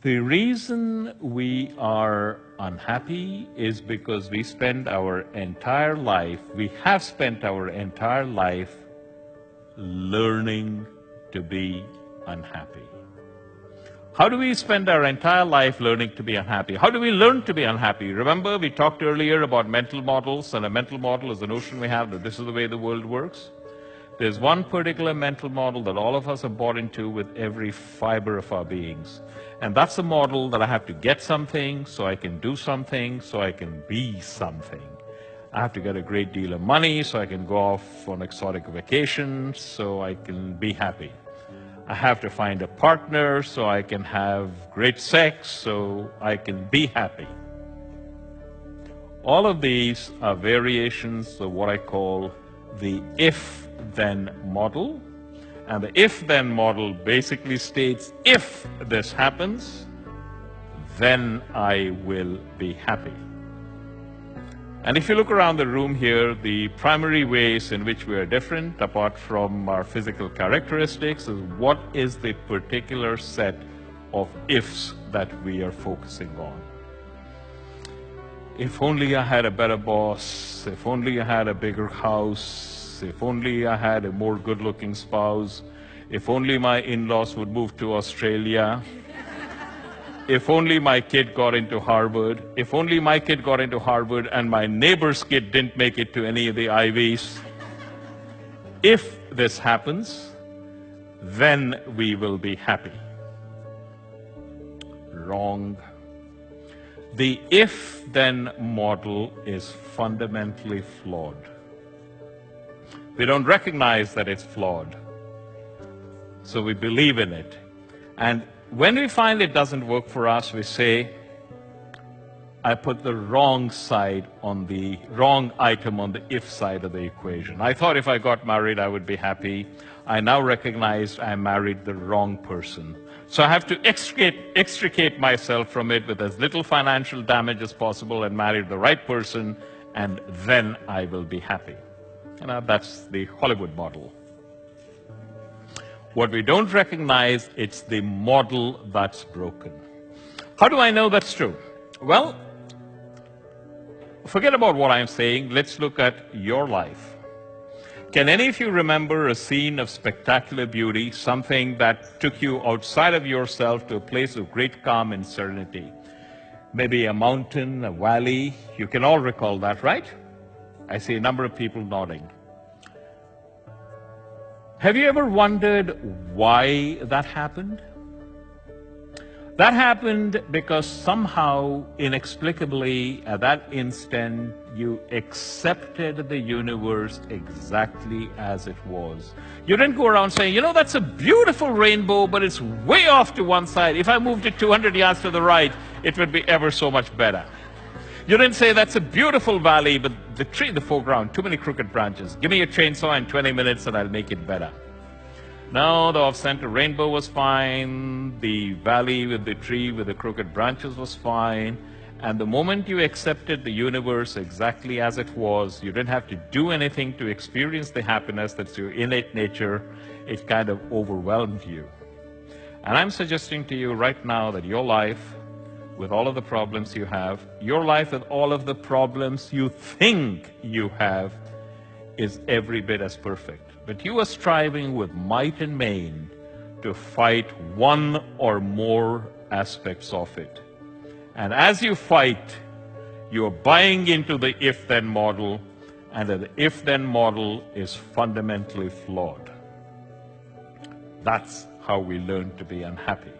The reason we are unhappy is because we have spent our entire life learning to be unhappy. How do we spend our entire life learning to be unhappy? How do we learn to be unhappy? Remember, we talked earlier about mental models, and a mental model is the notion we have that this is the way the world works. There's one particular mental model that all of us are bought into with every fiber of our beings. And that's the model that I have to get something so I can do something, so I can be something. I have to get a great deal of money so I can go off on exotic vacations, so I can be happy. I have to find a partner so I can have great sex, so I can be happy. All of these are variations of what I call the if-then model. And the if-then model basically states, if this happens, then I will be happy. And if you look around the room here, the primary ways in which we are different, apart from our physical characteristics, is what is the particular set of ifs that we are focusing on. If only I had a better boss, if only I had a bigger house, if only I had a more good-looking spouse, if only my in-laws would move to Australia, if only my kid got into Harvard, if only my kid got into Harvard and my neighbor's kid didn't make it to any of the Ivies. If this happens, then we will be happy. Wrong. The if-then model is fundamentally flawed. We don't recognize that it's flawed, so we believe in it. And when we find it doesn't work for us, we say, I put the wrong item on the if side of the equation. I thought if I got married, I would be happy. I now recognize I married the wrong person. So I have to extricate myself from it with as little financial damage as possible and marry the right person, and then I will be happy. That's the Hollywood model. What we don't recognize, it's the model that's broken. How do I know that's true? Well, forget about what I'm saying. Let's look at your life. Can any of you remember a scene of spectacular beauty, something that took you outside of yourself to a place of great calm and serenity? Maybe a mountain, a valley. You can all recall that, right? I see a number of people nodding. Have you ever wondered why that happened? That happened because somehow, inexplicably, at that instant, you accepted the universe exactly as it was. You didn't go around saying, that's a beautiful rainbow, but it's way off to one side. If I moved it 200 yards to the right, it would be ever so much better. You didn't say, that's a beautiful valley, but the tree in the foreground, too many crooked branches. Give me a chainsaw in 20 minutes and I'll make it better. No, the off-center rainbow was fine. The valley with the tree with the crooked branches was fine. And the moment you accepted the universe exactly as it was, you didn't have to do anything to experience the happiness that's your innate nature. It kind of overwhelmed you. And I'm suggesting to you right now that your life, with all of the problems you have, your life with all of the problems you think you have, is every bit as perfect. But you are striving with might and main to fight one or more aspects of it. And as you fight, you are buying into the if-then model, and the if-then model is fundamentally flawed. That's how we learn to be unhappy.